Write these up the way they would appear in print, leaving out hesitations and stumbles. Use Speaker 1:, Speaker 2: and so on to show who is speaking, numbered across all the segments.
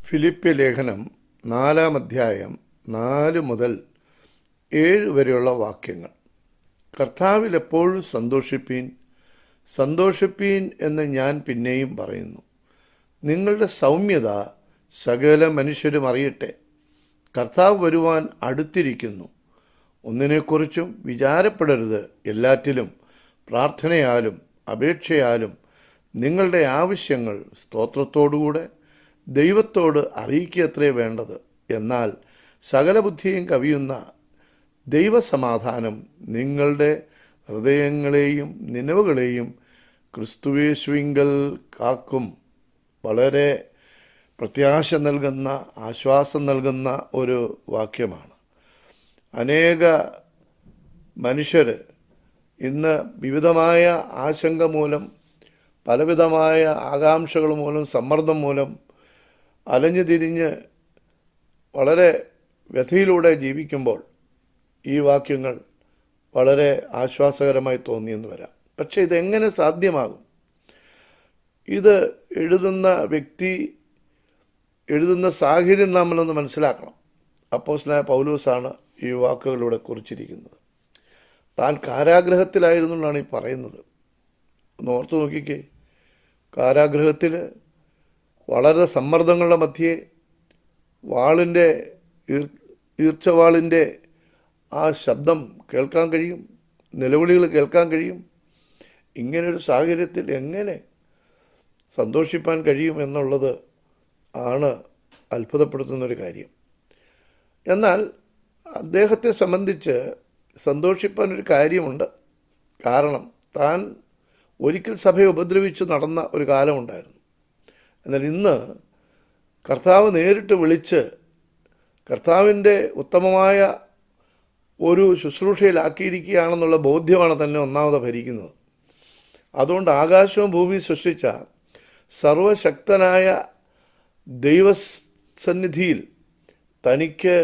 Speaker 1: Philippi ലേഖനം 4-ാം അധ്യായം 4 മുതൽ 7 വരെയുള്ള വാക്യങ്ങൾ. കർത്താവിൽ എപ്പോഴും സന്തോഷിപ്പീൻ, സന്തോഷിപ്പീൻ എന്ന് ഞാൻ പിന്നെയും പറയുന്നു. നിങ്ങളുടെ സൗമ്യത സകല മനുഷ്യരും അറിയട്ടെ. കർത്താവ് വരുവാൻ അടുത്തിരിക്കുന്നു. ഒന്നിനെക്കുറിച്ചും വിചാരപ്പെടരുത്. എല്ലാറ്റിലും പ്രാർത്ഥനയാലും അപേക്ഷയാലും നിങ്ങളുടെ ആവശ്യങ്ങൾ സ്തോത്രത്തോടുകൂടെ ദൈവത്തോട് അറിയിക്കത്രേ വേണ്ടത്. എന്നാൽ സകല ബുദ്ധിയും കവിയുന്ന ദൈവസമാധാനം നിങ്ങളുടെ ഹൃദയങ്ങളെയും നിലവുകളെയും ക്രിസ്തുയേശുവിങ്കൽ കാക്കും. വളരെ പ്രത്യാശ നൽകുന്ന, ആശ്വാസം നൽകുന്ന ഒരു വാക്യമാണ്. അനേക മനുഷ്യർ ഇന്ന് വിവിധമായ ആശങ്ക മൂലം, പലവിധമായ ആകാംക്ഷകൾ മൂലം, സമ്മർദ്ദം മൂലം അലഞ്ഞു തിരിഞ്ഞ് വളരെ വ്യഥയിലൂടെ ജീവിക്കുമ്പോൾ ഈ വാക്യങ്ങൾ വളരെ ആശ്വാസകരമായി തോന്നിയെന്ന് വരാം. പക്ഷേ ഇതെങ്ങനെ സാധ്യമാകും? ഇത് എഴുതുന്ന വ്യക്തി, എഴുതുന്ന സാഹചര്യം നമ്മളൊന്ന് മനസ്സിലാക്കണം. അപ്പോസ്തലനായ പൗലോസാണ് ഈ വാക്കുകളിലൂടെ കുറിച്ചിരിക്കുന്നത്. താൻ കാരാഗ്രഹത്തിലായിരുന്നു എന്നാണ് ഈ പറയുന്നത്. ഒന്ന് ഓർത്തു നോക്കിക്കേ. കാരാഗ്രഹത്തിൽ വളരെ സമ്മർദ്ദങ്ങളുടെ മധ്യേ വാളിൻ്റെ ഈർച്ചവാളിൻ്റെ ആ ശബ്ദം കേൾക്കാൻ കഴിയും, നിലവിളികൾ കേൾക്കാൻ കഴിയും. ഇങ്ങനൊരു സാഹചര്യത്തിൽ എങ്ങനെ സന്തോഷിപ്പാൻ കഴിയും എന്നുള്ളത് ആണ് അത്ഭുതപ്പെടുത്തുന്നൊരു കാര്യം. എന്നാൽ അദ്ദേഹത്തെ സംബന്ധിച്ച് സന്തോഷിപ്പാനൊരു കാര്യമുണ്ട്. കാരണം താൻ ഒരിക്കൽ സഭയെ ഉപദ്രവിച്ച് നടന്ന ഒരു കാലമുണ്ടായിരുന്നു. എന്നാൽ ഇന്ന് കർത്താവ് നേരിട്ട് വിളിച്ച് കർത്താവിൻ്റെ ഉത്തമമായ ഒരു ശുശ്രൂഷയിലാക്കിയിരിക്കുകയാണെന്നുള്ള ബോധ്യമാണ് തന്നെ ഒന്നാമത് ഭരിക്കുന്നത്. അതുകൊണ്ട് ആകാശവും ഭൂമിയും സൃഷ്ടിച്ച സർവശക്തനായ ദൈവസന്നിധിയിൽ തനിക്ക്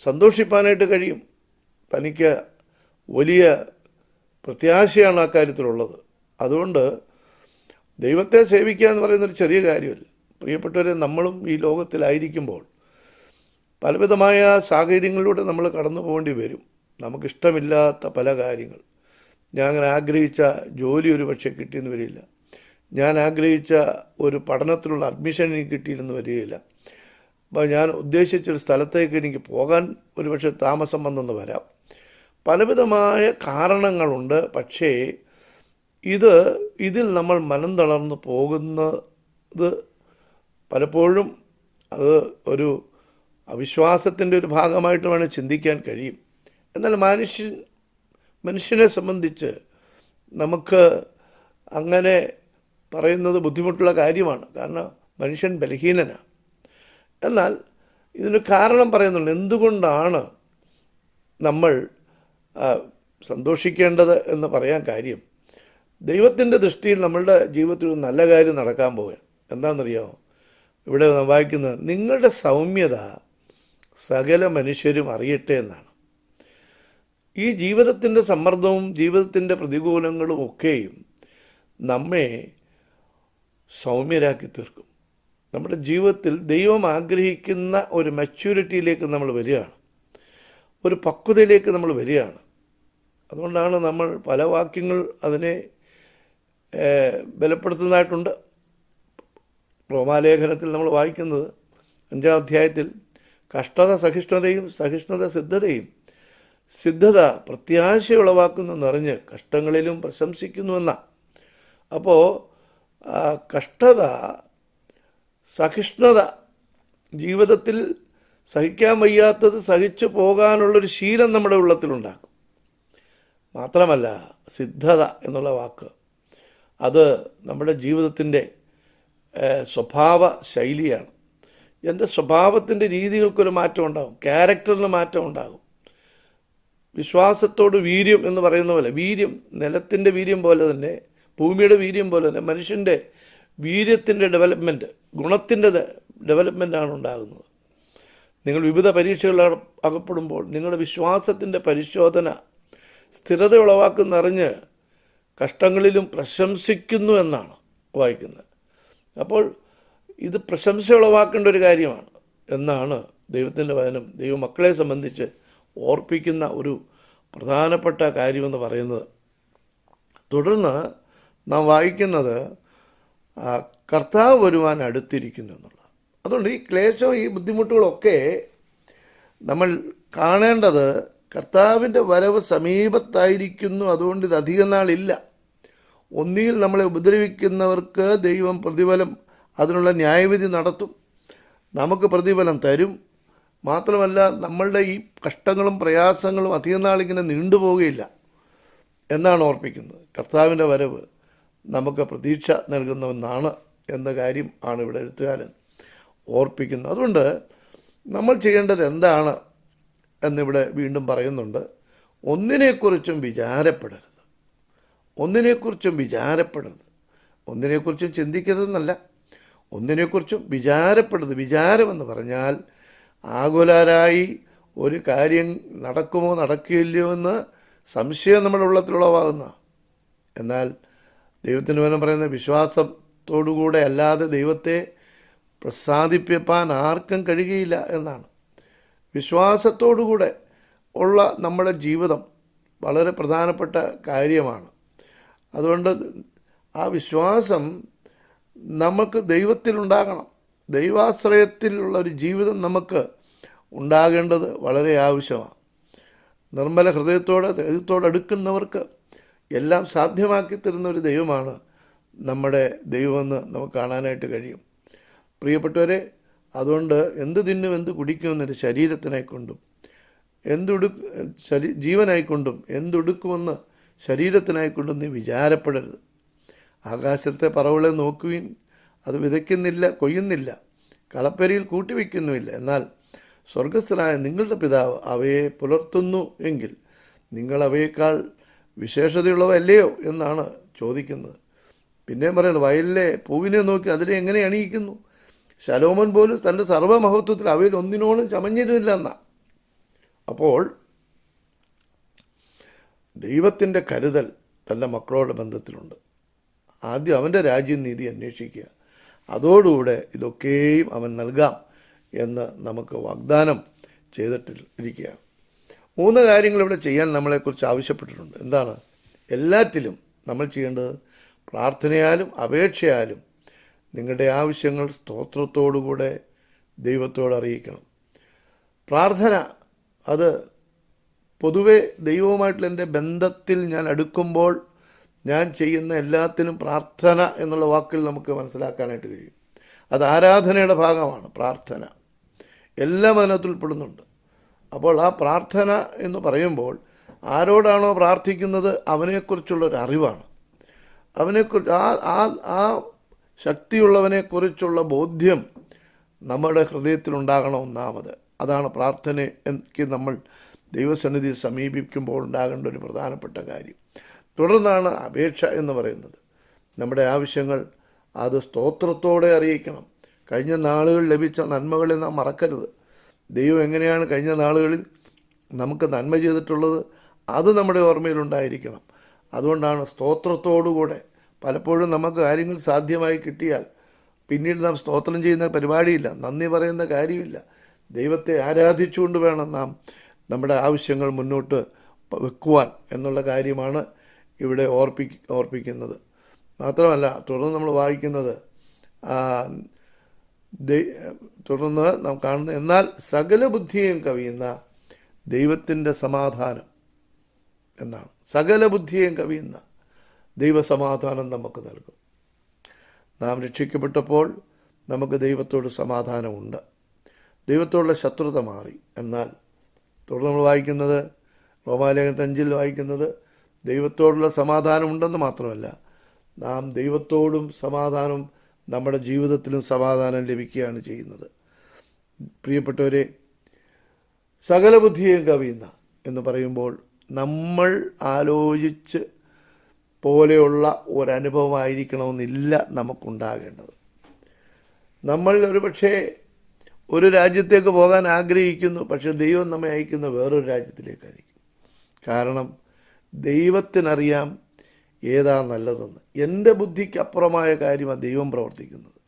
Speaker 1: സന്തോഷിപ്പാനായിട്ട് കഴിയും. തനിക്ക് വലിയ പ്രത്യാശയാണ് ആ കാര്യത്തിലുള്ളത്. അതുകൊണ്ട് ദൈവത്തെ സേവിക്കുക എന്ന് പറയുന്നൊരു ചെറിയ കാര്യമല്ല. പ്രിയപ്പെട്ടവരെ, നമ്മളും ഈ ലോകത്തിലായിരിക്കുമ്പോൾ പലവിധമായ സാഹചര്യങ്ങളിലൂടെ നമ്മൾ കടന്നു പോകേണ്ടി വരും. നമുക്കിഷ്ടമില്ലാത്ത പല കാര്യങ്ങൾ. ഞാൻ അങ്ങനെ ആഗ്രഹിച്ച ജോലി ഒരു പക്ഷേ കിട്ടിയെന്ന് വരില്ല. ഞാൻ ആഗ്രഹിച്ച ഒരു പഠനത്തിലുള്ള അഡ്മിഷൻ എനിക്ക് കിട്ടിയെന്ന് വരികയില്ല. അപ്പോൾ ഞാൻ ഉദ്ദേശിച്ചൊരു സ്ഥലത്തേക്ക് എനിക്ക് പോകാൻ ഒരു പക്ഷേ താമസം വന്നെന്ന് വരാം. പലവിധമായ കാരണങ്ങളുണ്ട്. പക്ഷേ ഇതിൽ നമ്മൾ മനം തളർന്ന് പോകുന്നത് പലപ്പോഴും അത് ഒരു അവിശ്വാസത്തിൻ്റെ ഒരു ഭാഗമായിട്ട് വേണം ചിന്തിക്കാൻ കഴിയും. എന്നാൽ മനുഷ്യനെ സംബന്ധിച്ച് നമുക്ക് അങ്ങനെ പറയുന്നത് ബുദ്ധിമുട്ടുള്ള കാര്യമാണ്. കാരണം മനുഷ്യൻ ബലഹീനനാണ്. എന്നാൽ ഇതിന് കാരണം പറയുന്നുണ്ട്. എന്തുകൊണ്ടാണ് നമ്മൾ സന്തോഷിക്കേണ്ടത് എന്ന് പറയാൻ കാര്യം, ദൈവത്തിൻ്റെ ദൃഷ്ടിയിൽ നമ്മളുടെ ജീവിതത്തിൽ ഒരു നല്ല കാര്യം നടക്കാൻ പോവുക. എന്താണെന്നറിയാമോ? ഇവിടെ വായിക്കുന്നത് നിങ്ങളുടെ സൗമ്യത സകല മനുഷ്യരും അറിയട്ടെ എന്നാണ്. ഈ ജീവിതത്തിൻ്റെ സമ്മർദ്ദവും ജീവിതത്തിൻ്റെ പ്രതികൂലങ്ങളും ഒക്കെയും നമ്മെ സൗമ്യരാക്കി തീർക്കും. നമ്മുടെ ജീവിതത്തിൽ ദൈവം ആഗ്രഹിക്കുന്ന ഒരു മെച്യൂരിറ്റിയിലേക്ക് നമ്മൾ വരികയാണ്, ഒരു പക്വതയിലേക്ക് നമ്മൾ വരികയാണ്. അതുകൊണ്ടാണ് നമ്മൾ പല വാക്യങ്ങൾ അതിനെ ബലപ്പെടുത്തുന്നതായിട്ടുണ്ട്. റോമാലേഖനത്തിൽ നമ്മൾ വായിക്കുന്നത് 5-ാം അധ്യായത്തിൽ കഷ്ടത സഹിഷ്ണുതയും, സഹിഷ്ണുത സിദ്ധതയും, സിദ്ധത പ്രത്യാശ ഉളവാക്കുന്നെന്നറിഞ്ഞ് കഷ്ടങ്ങളിലും പ്രശംസിക്കുന്നുവെന്ന. അപ്പോൾ കഷ്ടത, സഹിഷ്ണുത, ജീവിതത്തിൽ സഹിക്കാൻ വയ്യാത്തത് സഹിച്ചു പോകാനുള്ളൊരു ശീലം നമ്മുടെ ഉള്ളത്തിലുണ്ടാക്കും. മാത്രമല്ല സിദ്ധത എന്നുള്ള വാക്ക്, അത് നമ്മുടെ ജീവിതത്തിൻ്റെ സ്വഭാവ ശൈലിയാണ്. എൻ്റെ സ്വഭാവത്തിൻ്റെ രീതികൾക്കൊരു മാറ്റം ഉണ്ടാകും, ക്യാരക്ടറിന് മാറ്റം ഉണ്ടാകും. വിശ്വാസത്തോട് വീര്യം എന്ന് പറയുന്ന പോലെ, വീര്യം നിലത്തിൻ്റെ വീര്യം പോലെ തന്നെ, ഭൂമിയുടെ വീര്യം പോലെ തന്നെ മനുഷ്യൻ്റെ വീര്യത്തിൻ്റെ ഡെവലപ്മെൻറ്റ്, ഗുണത്തിൻ്റെ ഡെവലപ്മെൻറ്റാണ് ഉണ്ടാകുന്നത്. നിങ്ങൾ വിവിധ പരീക്ഷകൾ അകപ്പെടുമ്പോൾ നിങ്ങളുടെ വിശ്വാസത്തിൻ്റെ പരിശോധന സ്ഥിരത ഉളവാക്കുന്നറിഞ്ഞ് കഷ്ടങ്ങളിലും പ്രശംസിക്കുന്നു എന്നാണ് വായിക്കുന്നത്. അപ്പോൾ ഇത് പ്രശംസ ഉളവാക്കേണ്ട ഒരു കാര്യമാണ് എന്നാണ് ദൈവത്തിൻ്റെ വചനം ദൈവമക്കളെ സംബന്ധിച്ച് ഓർപ്പിക്കുന്ന ഒരു പ്രധാനപ്പെട്ട കാര്യമെന്ന് പറയുന്നത്. തുടർന്ന് നാം വായിക്കുന്നത് കർത്താവ് വരുവാൻ അടുത്തിരിക്കുന്നു എന്നുള്ളത്. അതുകൊണ്ട് ഈ ക്ലേശവും ഈ ബുദ്ധിമുട്ടുകളൊക്കെ നമ്മൾ കാണേണ്ടത് കർത്താവിൻ്റെ വരവ് സമീപത്തായിരിക്കുന്നു. അതുകൊണ്ട് ഇത് അധികം നാളില്ല. ഒന്നുകിൽ നമ്മളെ ഉപദ്രവിക്കുന്നവർക്ക് ദൈവം പ്രതിഫലം, അതിനുള്ള ന്യായവിധി നടത്തും, നമുക്ക് പ്രതിഫലം തരും. മാത്രമല്ല നമ്മളുടെ ഈ കഷ്ടങ്ങളും പ്രയാസങ്ങളും അധികം നാളിങ്ങനെ നീണ്ടുപോവുകയില്ല എന്നാണ് ഓർപ്പിക്കുന്നത്. കർത്താവിൻ്റെ വരവ് നമുക്ക് പ്രതീക്ഷ നൽകുന്ന ഒന്നാണ് എന്ന കാര്യം ആണ് ഇവിടെ എഴുത്തുകാരൻ ഓർപ്പിക്കുന്നത്. അതുകൊണ്ട് നമ്മൾ ചെയ്യേണ്ടത് എന്താണ് എന്നിവിടെ വീണ്ടും പറയുന്നുണ്ട്. ഒന്നിനെക്കുറിച്ചും വിചാരപ്പെടരുത്, ഒന്നിനെക്കുറിച്ചും ചിന്തിക്കരുതെന്നല്ല, ഒന്നിനെക്കുറിച്ചും വിചാരപ്പെടരുത്. വിചാരമെന്ന് പറഞ്ഞാൽ ആകുലരായി ഒരു കാര്യം നടക്കുമോ നടക്കില്ലയോ എന്ന് സംശയം നമ്മുടെ ഉള്ളത്തിലുളവാകുന്ന. എന്നാൽ ദൈവത്തിന് വേണം പറയുന്ന വിശ്വാസത്തോടുകൂടെ അല്ലാതെ ദൈവത്തെ പ്രസാദിപ്പിക്കാൻ ആർക്കും കഴിയുകയില്ല എന്നാണ്. വിശ്വാസത്തോടുകൂടെ ഉള്ള നമ്മുടെ ജീവിതം വളരെ പ്രധാനപ്പെട്ട കാര്യമാണ്. അതുകൊണ്ട് ആ വിശ്വാസം നമുക്ക് ദൈവത്തിലുണ്ടാകണം. ദൈവാശ്രയത്തിലുള്ള ഒരു ജീവിതം നമുക്ക് ഉണ്ടാകേണ്ടത് വളരെ ആവശ്യമാണ്. നിർമ്മല ദൈവത്തോട് അടുക്കുന്നവർക്ക് എല്ലാം സാധ്യമാക്കി തരുന്ന ഒരു ദൈവമാണ് നമ്മുടെ ദൈവമെന്ന് നമുക്ക് കാണാനായിട്ട് കഴിയും. പ്രിയപ്പെട്ടവരെ, അതുകൊണ്ട് എന്ത് തിന്നും എന്ത് കുടിക്കുമെന്നൊരു ശരീരത്തിനായിക്കൊണ്ടും ജീവനായിക്കൊണ്ടും എന്തുടുക്കുമെന്ന് ശരീരത്തിനായിക്കൊണ്ടും നീ വിചാരപ്പെടരുത്. ആകാശത്തെ പറവകളെ നോക്കുവിൻ, അത് വിതയ്ക്കുന്നില്ല, കൊയ്യുന്നില്ല, കളപ്പരിയിൽ കൂട്ടിവെക്കുന്നുമില്ല. എന്നാൽ സ്വർഗസ്ഥനായ നിങ്ങളുടെ പിതാവ് അവയെ പുലർത്തുന്നു എങ്കിൽ നിങ്ങൾ അവയേക്കാൾ വിശേഷതയുള്ളവയല്ലയോ എന്നാണ് ചോദിക്കുന്നത്. പിന്നെയും പറയുന്നത്, വയലിലെ പൂവിനെ നോക്കി അതിനെ എങ്ങനെ അണിയിക്കുന്നു, ശലോമോൻ പോലും തൻ്റെ സർവ്വമഹത്വത്തിൽ അവയിൽ ഒന്നിനോടും ചമഞ്ഞിരുന്നില്ല എന്നാണ്. അപ്പോൾ ദൈവത്തിൻ്റെ കരുതൽ തൻ്റെ മക്കളോട് ബന്ധത്തിലുണ്ട്. ആദ്യം അവൻ്റെ രാജ്യം നീതി അന്വേഷിക്കുക, അതോടുകൂടെ ഇതൊക്കെയും അവൻ നൽകാം എന്ന് നമുക്ക് വാഗ്ദാനം ചെയ്തിട്ടിരിക്കുകയാണ്. 3 കാര്യങ്ങൾ ഇവിടെ ചെയ്യാൻ നമ്മളെക്കുറിച്ച് ആവശ്യപ്പെട്ടിട്ടുണ്ട്. എന്താണ്? എല്ലാറ്റിലും നമ്മൾ ചെയ്യേണ്ടത് പ്രാർത്ഥനയാലും അപേക്ഷയാലും നിങ്ങളുടെ ആവശ്യങ്ങൾ സ്തോത്രത്തോടുകൂടെ ദൈവത്തോട് അറിയിക്കണം. പ്രാർത്ഥന, അത് പൊതുവെ ദൈവവുമായിട്ടുള്ള എൻ്റെ ബന്ധത്തിൽ ഞാൻ അടുക്കുമ്പോൾ ഞാൻ ചെയ്യുന്ന എല്ലാത്തിനും പ്രാർത്ഥന എന്നുള്ള വാക്കിൽ നമുക്ക് മനസ്സിലാക്കാനായിട്ട് കഴിയും. അത് ആരാധനയുടെ ഭാഗമാണ്. പ്രാർത്ഥന എല്ലാം അതിനകത്ത് ഉൾപ്പെടുന്നുണ്ട്. അപ്പോൾ ആ പ്രാർത്ഥന എന്ന് പറയുമ്പോൾ ആരോടാണോ പ്രാർത്ഥിക്കുന്നത് അവനെക്കുറിച്ചുള്ളൊരു അറിവാണ്. അവനെക്കുറിച്ച് ആ ശക്തിയുള്ളവനെക്കുറിച്ചുള്ള ബോധ്യം നമ്മുടെ ഹൃദയത്തിലുണ്ടാകണം. ഒന്നാമത് അതാണ് പ്രാർത്ഥനയ്ക്ക് നമ്മൾ ദൈവസന്നിധി സമീപിക്കുമ്പോൾ ഉണ്ടാകേണ്ട ഒരു പ്രധാനപ്പെട്ട കാര്യം. തുടർന്നാണ് അപേക്ഷ എന്ന് പറയുന്നത്. നമ്മുടെ ആവശ്യങ്ങൾ അത് സ്തോത്രത്തോടെ അറിയിക്കണം. കഴിഞ്ഞ നാളുകളിൽ ലഭിച്ച നന്മകളെ നാം മറക്കരുത്. ദൈവം എങ്ങനെയാണ് കഴിഞ്ഞ നാളുകളിൽ നമുക്ക് നന്മ ചെയ്തിട്ടുള്ളത് അത് നമ്മുടെ ഓർമ്മയിലുണ്ടായിരിക്കണം. അതുകൊണ്ടാണ് സ്തോത്രത്തോടുകൂടെ. പലപ്പോഴും നമുക്ക് കാര്യങ്ങൾ സാധ്യമായി കിട്ടിയാൽ പിന്നീട് നാം സ്തോത്രം ചെയ്യുന്ന പരിപാടിയില്ല, നന്ദി പറയുന്ന കാര്യമില്ല. ദൈവത്തെ ആരാധിച്ചുകൊണ്ട് വേണം നാം നമ്മുടെ ആവശ്യങ്ങൾ മുന്നോട്ട് വെക്കുവാൻ എന്നുള്ള കാര്യമാണ് ഇവിടെ ഓർപ്പിക്കുന്നത്. മാത്രമല്ല, തുടർന്ന് നമ്മൾ വായിക്കുന്നത്, തുടർന്ന് നാം കാണുന്ന, എന്നാൽ സകല ബുദ്ധിയെയും കവിയുന്ന ദൈവത്തിൻ്റെ സമാധാനം എന്നാണ്. സകല ബുദ്ധിയെയും കവിയുന്ന ദൈവസമാധാനം നമുക്ക് നൽകും. നാം രക്ഷിക്കപ്പെട്ടപ്പോൾ നമുക്ക് ദൈവത്തോട് സമാധാനമുണ്ട്. ദൈവത്തോടുള്ള ശത്രുത മാറി. എന്നാൽ തുടർന്ന് നമ്മൾ വായിക്കുന്നത്, റോമാലേഖനം 5 വായിക്കുന്നത്, ദൈവത്തോടുള്ള സമാധാനമുണ്ടെന്ന് മാത്രമല്ല, നാം ദൈവത്തോടും സമാധാനം, നമ്മുടെ ജീവിതത്തിലും സമാധാനം ലഭിക്കുകയാണ് ചെയ്യുന്നത്. പ്രിയപ്പെട്ടവരെ, സകല ബുദ്ധിയെയും കവിയുന്ന എന്ന് പറയുമ്പോൾ നമ്മൾ ആലോചിച്ച് പോലെയുള്ള ഒരനുഭവമായിരിക്കണമെന്നില്ല നമുക്കുണ്ടാകേണ്ടത്. നമ്മൾ ഒരുപക്ഷെ ഒരു രാജ്യത്തേക്ക് പോകാൻ ആഗ്രഹിക്കുന്നു, പക്ഷെ ദൈവം നമ്മെ അയക്കുന്ന വേറൊരു രാജ്യത്തിലേക്കായിരിക്കും. കാരണം ദൈവത്തിനറിയാം ഏതാ നല്ലതെന്ന്. എൻ്റെ ബുദ്ധിക്ക് അപ്പുറമായ കാര്യമാണ് ദൈവം പ്രവർത്തിക്കുന്നത്.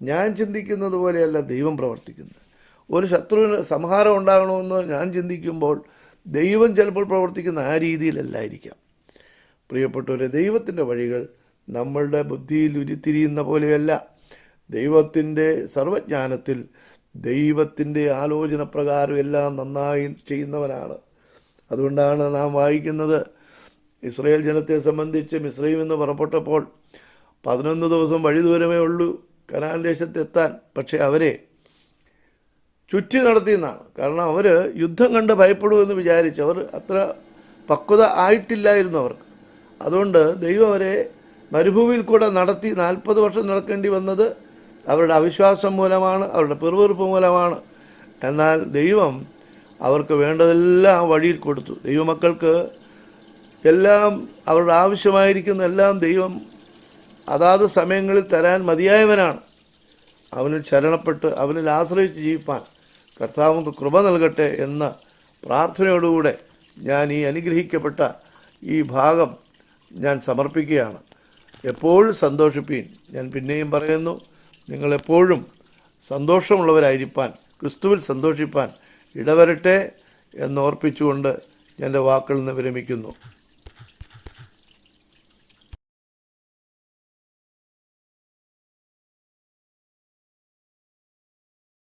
Speaker 1: ഞാൻ ചിന്തിക്കുന്നത് പോലെയല്ല ദൈവം പ്രവർത്തിക്കുന്നത്. ഒരു ശത്രുവിന് സംഹാരം ഉണ്ടാകണമെന്ന് ഞാൻ ചിന്തിക്കുമ്പോൾ ദൈവം ചിലപ്പോൾ പ്രവർത്തിക്കുന്ന ആ രീതിയിലല്ലായിരിക്കാം. പ്രിയപ്പെട്ടവരെ, ദൈവത്തിൻ്റെ വഴികൾ നമ്മളുടെ ബുദ്ധിയിൽ ഉരുത്തിരിയുന്ന പോലെയല്ല. ദൈവത്തിൻ്റെ സർവജ്ഞാനത്തിൽ ദൈവത്തിൻ്റെ ആലോചന പ്രകാരം എല്ലാം നന്നായി ചെയ്യുന്നവനാണ്. അതുകൊണ്ടാണ് നാം വായിക്കുന്നത്, ഇസ്രായേൽ ജനത്തെ സംബന്ധിച്ച് മിസ്രയീമിൽ നിന്ന് പുറപ്പെട്ടപ്പോൾ 11 ദിവസം വഴി ദൂരമേ ഉള്ളൂ കനാൻ ദേശത്തെത്താൻ. പക്ഷേ അവരെ ചുറ്റി നടത്തിയെന്നാണ്. കാരണം അവർ യുദ്ധം കണ്ട് ഭയപ്പെടുമെന്ന് വിചാരിച്ചു. അവർ അത്ര പക്വത ആയിട്ടില്ലായിരുന്നു അവർക്ക്. അതുകൊണ്ട് ദൈവം അവരെ മരുഭൂമിയിൽ കൂടെ നടത്തി 40 വർഷം നടക്കേണ്ടി വന്നത് അവരുടെ അവിശ്വാസം മൂലമാണ്, അവരുടെ പിറുപിറുപ്പ് മൂലമാണ്. എന്നാൽ ദൈവം അവർക്ക് വേണ്ടതെല്ലാം ആ വഴിയിൽ കൊടുത്തു. ദൈവമക്കൾക്ക് എല്ലാം അവരുടെ ആവശ്യമായിരിക്കുന്ന എല്ലാം ദൈവം അതാത് സമയങ്ങളിൽ തരാൻ മതിയായവനാണ്. അവനിൽ ശരണപ്പെട്ട് അവനിൽ ആശ്രയിച്ച് ജീവിപ്പാൻ കർത്താവ് കൃപ നൽകട്ടെ എന്ന പ്രാർത്ഥനയോടുകൂടെ ഞാൻ ഈ അനുഗ്രഹിക്കപ്പെട്ട ഈ ഭാഗം ഞാൻ സമർപ്പിക്കുകയാണ്. എപ്പോഴും സന്തോഷിപ്പീൻ. ഞാൻ പിന്നെയും പറയുന്നു, നിങ്ങളെപ്പോഴും സന്തോഷമുള്ളവരായിരിക്കാൻ, ക്രിസ്തുവിൽ സന്തോഷിപ്പാൻ ഇടവരട്ടെ എന്നോർപ്പിച്ചുകൊണ്ട് എൻ്റെ വാക്കുകളിൽ നിന്ന് വിരമിക്കുന്നു.